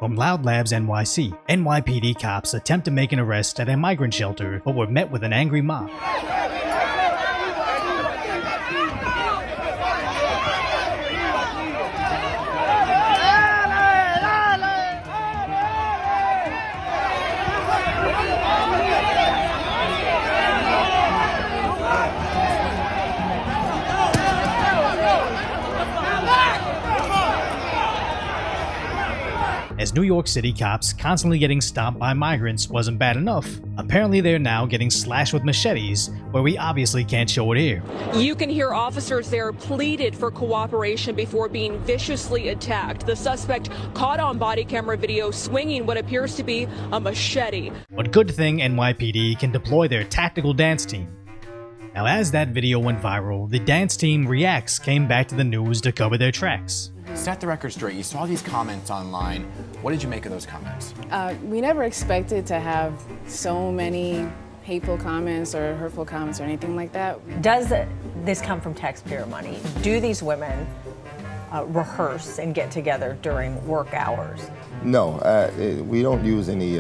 From Loud Labs NYC, NYPD cops attempt to make an arrest at a migrant shelter, but were met with an angry mob. As New York City cops constantly getting stomped by migrants wasn't bad enough, apparently they're now getting slashed with machetes, where we obviously can't show it here. You can hear officers there pleaded for cooperation before being viciously attacked. The suspect caught on body camera video swinging what appears to be a machete. But good thing NYPD can deploy their tactical dance team. Now, as that video went viral, the dance team Reacts came back to the news to cover their tracks. Set the record straight. You saw these comments online. What did you make of those comments? We never expected to have so many hateful comments or hurtful comments or anything like that. Does this come from taxpayer money? Do these women rehearse and get together during work hours? No, we don't use any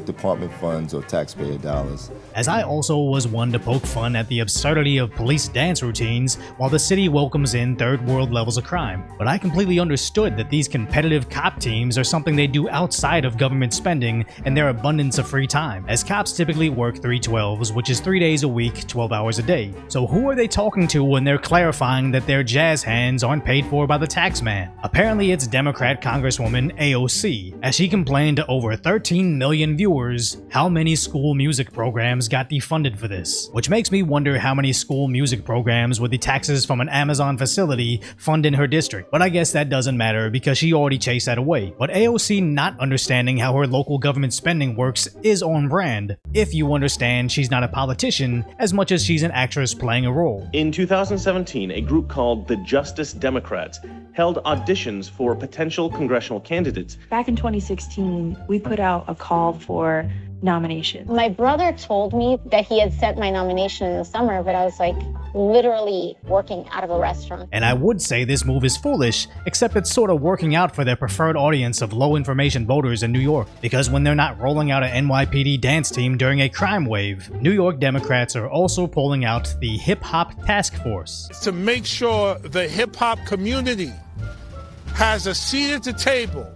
department funds or taxpayer dollars. As I also was one to poke fun at the absurdity of police dance routines while the city welcomes in third world levels of crime. But I completely understood that these competitive cop teams are something they do outside of government spending and their abundance of free time, as cops typically work 312s, which is 3 days a week, 12 hours a day. So who are they talking to when they're clarifying that their jazz hands aren't paid for by the tax man? Apparently it's Democrat Congresswoman AOC, as she complained to over 13 million viewers how many school music programs got defunded for this. Which makes me wonder how many school music programs would the taxes from an Amazon facility fund in her district. But I guess that doesn't matter because she already chased that away. But AOC not understanding how her local government spending works is on brand, if you understand she's not a politician as much as she's an actress playing a role. In 2017, a group called the Justice Democrats held auditions for potential congressional candidates. Back in 2016, we put out a call for nominations. My brother told me that he had sent my nomination in the summer, but I was like literally working out of a restaurant. And I would say this move is foolish, except it's sort of working out for their preferred audience of low information voters in New York. Because when they're not rolling out an NYPD dance team during a crime wave, New York Democrats are also pulling out the Hip Hop Task Force. To make sure the hip hop community has a seat at the table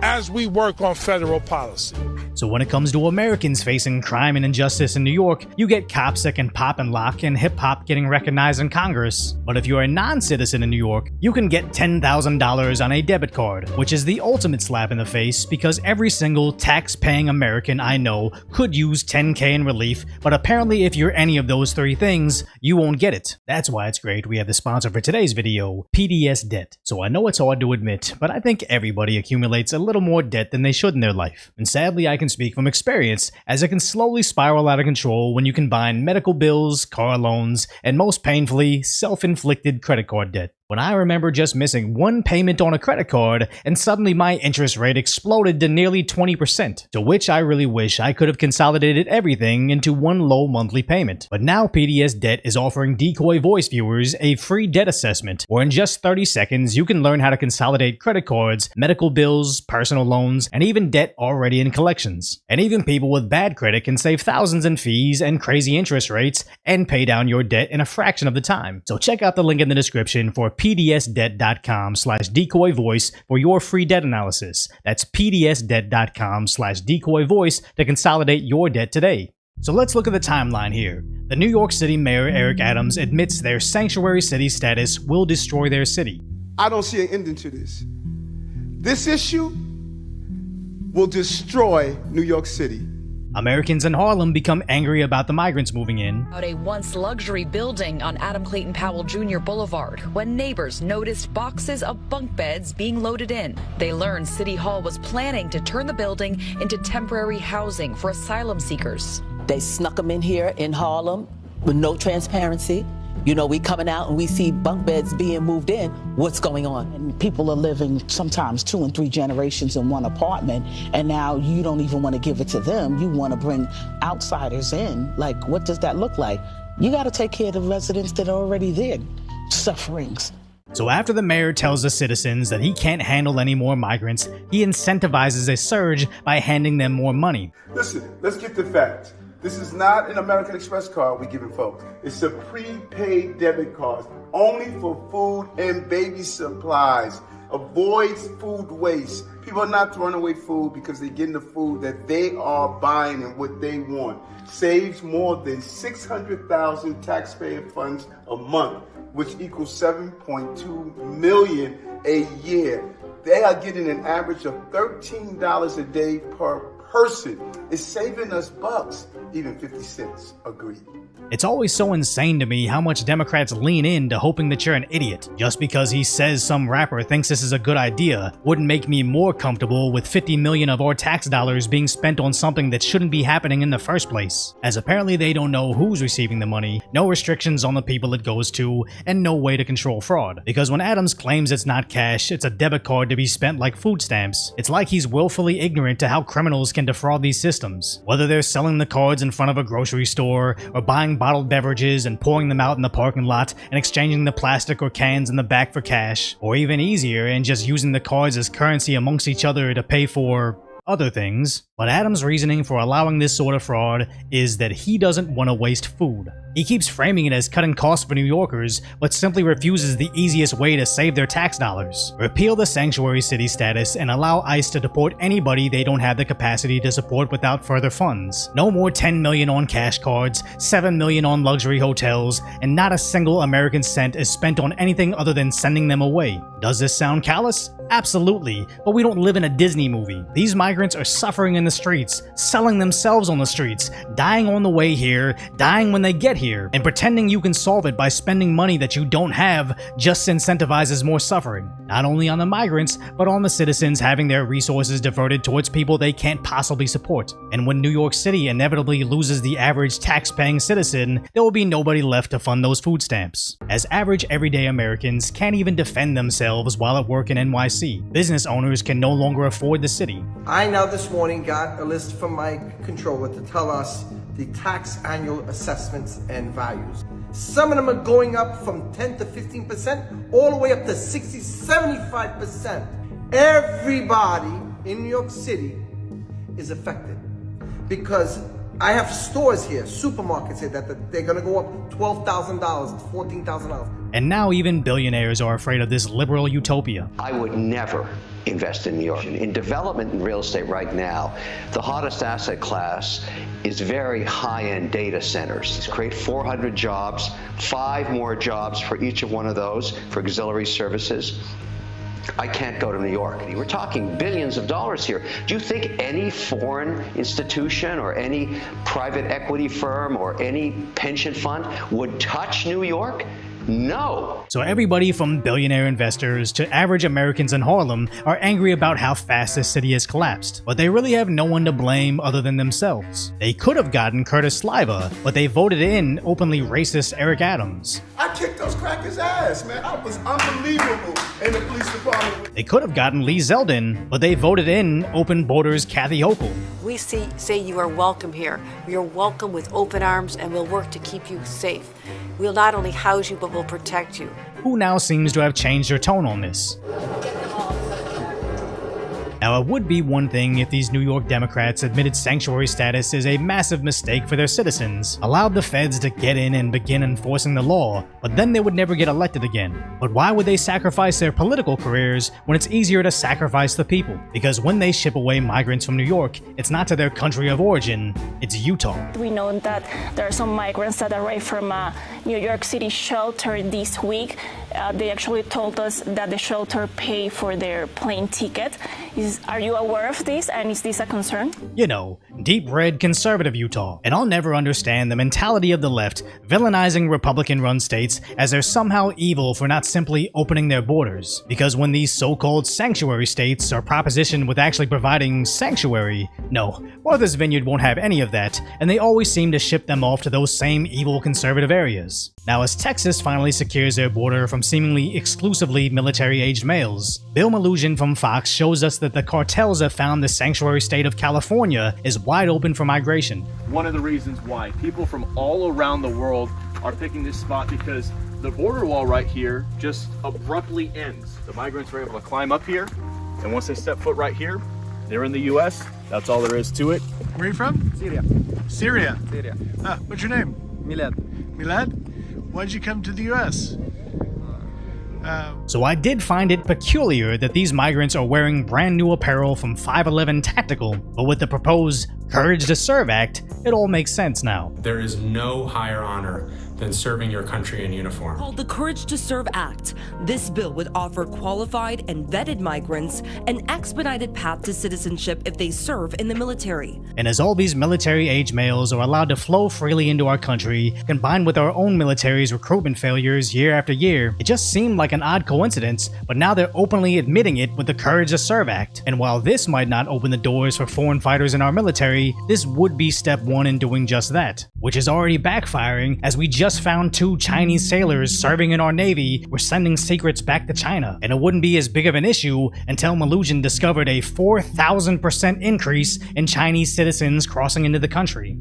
as we work on federal policy. So when it comes to Americans facing crime and injustice in New York, you get cops that can pop and lock and hip-hop getting recognized in Congress. But if you're a non-citizen in New York, you can get $10,000 on a debit card, which is the ultimate slap in the face because every single tax-paying American I know could use $10K in relief, but apparently if you're any of those three things, you won't get it. That's why it's great we have the sponsor for today's video, PDS Debt. So I know it's hard to admit, but I think everybody accumulates a little more debt than they should in their life. And sadly, I can speak from experience, as it can slowly spiral out of control when you combine medical bills, car loans, and most painfully, self-inflicted credit card debt. When I remember just missing one payment on a credit card and suddenly my interest rate exploded to nearly 20%, to which I really wish I could have consolidated everything into one low monthly payment. But now PDS Debt is offering Decoy Voice viewers a free debt assessment, where in just 30 seconds you can learn how to consolidate credit cards, medical bills, personal loans, and even debt already in collections. And even people with bad credit can save thousands in fees and crazy interest rates and pay down your debt in a fraction of the time. So check out the link in the description for pdsdebt.com/decoyvoice for your free debt analysis. That's pdsdebt.com/decoyvoice to consolidate your debt today. So let's look at the timeline here. The New York City Mayor Eric Adams admits their sanctuary city status will destroy their city. I don't see an ending to this. This issue will destroy New York City. Americans in Harlem become angry about the migrants moving in. At a once luxury building on Adam Clayton Powell Jr. Boulevard, when neighbors noticed boxes of bunk beds being loaded in. They learned City Hall was planning to turn the building into temporary housing for asylum seekers. They snuck them in here in Harlem with no transparency. You know, we coming out and we see bunk beds being moved in. What's going on? And people are living sometimes 2 and 3 generations in one apartment, and now you don't even want to give it to them. You want to bring outsiders in. Like, what does that look like? You got to take care of the residents that are already there, sufferings. So after the mayor tells the citizens that he can't handle any more migrants, he incentivizes a surge by handing them more money. Listen, let's get the facts. This is not an American Express card we're giving folks. It's a prepaid debit card, only for food and baby supplies. Avoids food waste. People are not throwing away food because they're getting the food that they are buying and what they want. Saves more than 600,000 taxpayer funds a month, which equals $7.2 million a year. They are getting an average of $13 a day per person. It's saving us bucks, even 50 cents. Agreed. It's always so insane to me how much Democrats lean into hoping that you're an idiot. Just because he says some rapper thinks this is a good idea wouldn't make me more comfortable with 50 million of our tax dollars being spent on something that shouldn't be happening in the first place. As apparently they don't know who's receiving the money, no restrictions on the people it goes to, and no way to control fraud. Because when Adams claims it's not cash, it's a debit card to be spent like food stamps, it's like he's willfully ignorant to how criminals can defraud these systems. Whether they're selling the cards in front of a grocery store, or buying bottled beverages and pouring them out in the parking lot and exchanging the plastic or cans in the back for cash, or even easier, and just using the cards as currency amongst each other to pay for other things. But Adams' reasoning for allowing this sort of fraud is that he doesn't want to waste food. He keeps framing it as cutting costs for New Yorkers, but simply refuses the easiest way to save their tax dollars. Repeal the sanctuary city status and allow ICE to deport anybody they don't have the capacity to support without further funds. No more 10 million on cash cards, 7 million on luxury hotels, and not a single American cent is spent on anything other than sending them away. Does this sound callous? Absolutely, but we don't live in a Disney movie. These migrants are suffering in the streets, selling themselves on the streets, dying on the way here, dying when they get here, and pretending you can solve it by spending money that you don't have just incentivizes more suffering. Not only on the migrants, but on the citizens having their resources diverted towards people they can't possibly support. And when New York City inevitably loses the average tax-paying citizen, there will be nobody left to fund those food stamps. As average everyday Americans can't even defend themselves while at work in NYC, business owners can no longer afford the city. I now this morning got a list from my controller to tell us the tax annual assessments and values. Some of them are going up from 10 to 15%, all the way up to 60, 75%. Everybody in New York City is affected because I have stores here, supermarkets here, that they're gonna go up $12,000, $14,000. And now even billionaires are afraid of this liberal utopia. I would never invest in New York. In development in real estate right now, the hottest asset class is very high-end data centers. Create 400 jobs, 5 more jobs for each of one of those for auxiliary services. I can't go to New York. We're talking billions of dollars here. Do you think any foreign institution or any private equity firm or any pension fund would touch New York? No. So everybody from billionaire investors to average Americans in Harlem are angry about how fast this city has collapsed, but they really have no one to blame other than themselves. They could have gotten Curtis Sliva, but they voted in openly racist Eric Adams. I kicked those crackers' ass, man. I was unbelievable in the police department. They could have gotten Lee Zeldin, but they voted in open borders Kathy Hochul. We say you are welcome here. You're welcome with open arms, and we'll work to keep you safe. We'll not only house you, but we'll protect you. Who now seems to have changed their tone on this. Now, it would be one thing if these New York Democrats admitted sanctuary status is a massive mistake for their citizens, allowed the feds to get in and begin enforcing the law, but then they would never get elected again. But why would they sacrifice their political careers when it's easier to sacrifice the people? Because when they ship away migrants from New York, it's not to their country of origin, it's Utah. We know that there are some migrants that arrived from a New York City shelter this week. They actually told us that the shelter paid for their plane ticket. Are you aware of this, and is this a concern? You know, deep red conservative Utah. And I'll never understand the mentality of the left villainizing Republican-run states as they're somehow evil for not simply opening their borders. Because when these so-called sanctuary states are propositioned with actually providing sanctuary, no, Martha's Vineyard won't have any of that, and they always seem to ship them off to those same evil conservative areas. Now, as Texas finally secures their border from seemingly exclusively military-aged males, Bill Malugin from Fox shows us that the cartels have found the sanctuary state of California is wide open for migration. One of the reasons why people from all around the world are picking this spot because the border wall right here just abruptly ends. The migrants were able to climb up here, and once they step foot right here, they're in the U.S. That's all there is to it. Where are you from? Syria. Syria? Syria. What's your name? MacLeod. MacLeod? Why'd you come to the U.S.? So I did find it peculiar that these migrants are wearing brand new apparel from 511 Tactical, but with the proposed Courage to Serve Act, it all makes sense now. There is no higher honor than serving your country in uniform. Called the Courage to Serve Act, this bill would offer qualified and vetted migrants an expedited path to citizenship if they serve in the military. And as all these military-age males are allowed to flow freely into our country, combined with our own military's recruitment failures year after year, it just seemed like an odd coincidence, but now they're openly admitting it with the Courage to Serve Act. And while this might not open the doors for foreign fighters in our military, this would be step one in doing just that, which is already backfiring as we just found 2 Chinese sailors serving in our Navy were sending secrets back to China, and it wouldn't be as big of an issue until MacLeod discovered a 4,000% increase in Chinese citizens crossing into the country.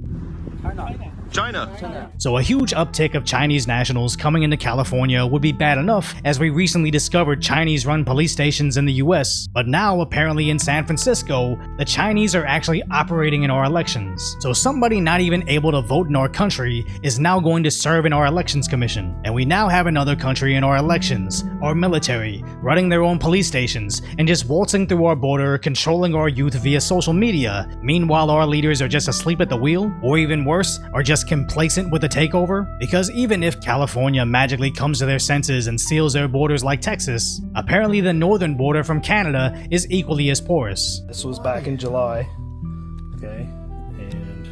China. So a huge uptick of Chinese nationals coming into California would be bad enough, as we recently discovered Chinese-run police stations in the US, but now apparently in San Francisco, the Chinese are actually operating in our elections. So somebody not even able to vote in our country is now going to serve in our elections commission. And we now have another country in our elections, our military, running their own police stations, and just waltzing through our border, controlling our youth via social media. Meanwhile, our leaders are just asleep at the wheel, or even worse, are just complacent with the takeover? Because even if California magically comes to their senses and seals their borders like Texas, apparently the northern border from Canada is equally as porous. This was back in July, okay, and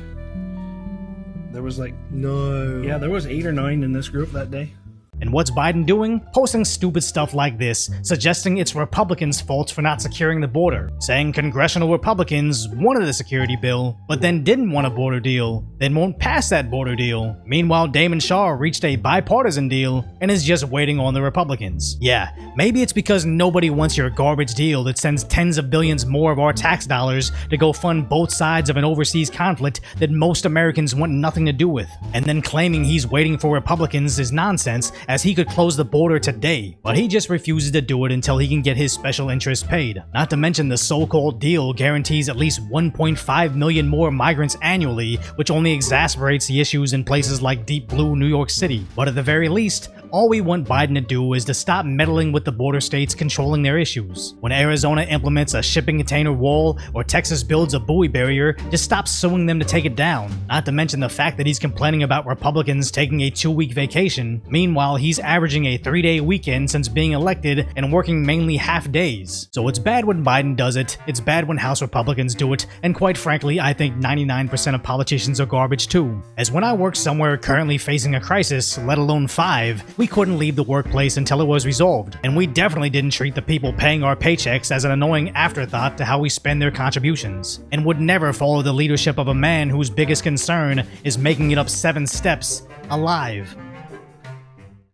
there was there was 8 or 9 in this group that day. And what's Biden doing? Posting stupid stuff like this, suggesting it's Republicans' fault for not securing the border, saying congressional Republicans wanted a security bill, but then didn't want a border deal, then won't pass that border deal. Meanwhile, Damon Shaw reached a bipartisan deal and is just waiting on the Republicans. Yeah, maybe it's because nobody wants your garbage deal that sends tens of billions more of our tax dollars to go fund both sides of an overseas conflict that most Americans want nothing to do with. And then claiming he's waiting for Republicans is nonsense, as he could close the border today, but he just refuses to do it until he can get his special interests paid. Not to mention the so-called deal guarantees at least 1.5 million more migrants annually, which only exacerbates the issues in places like deep blue New York City. But at the very least, all we want Biden to do is to stop meddling with the border states controlling their issues. When Arizona implements a shipping container wall or Texas builds a buoy barrier, just stop suing them to take it down. Not to mention the fact that he's complaining about Republicans taking a 2-week vacation. Meanwhile, he's averaging a 3-day weekend since being elected and working mainly half days. So it's bad when Biden does it, it's bad when House Republicans do it, and quite frankly, I think 99% of politicians are garbage too. As when I work somewhere currently facing a crisis, let alone 5, we couldn't leave the workplace until it was resolved, and we definitely didn't treat the people paying our paychecks as an annoying afterthought to how we spend their contributions, and would never follow the leadership of a man whose biggest concern is making it up 7 steps alive.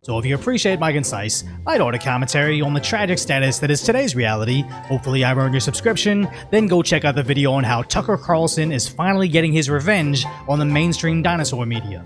So if you appreciate my concise, light-hearted commentary on the tragic status that is today's reality, hopefully I've earned your subscription, then go check out the video on how Tucker Carlson is finally getting his revenge on the mainstream dinosaur media.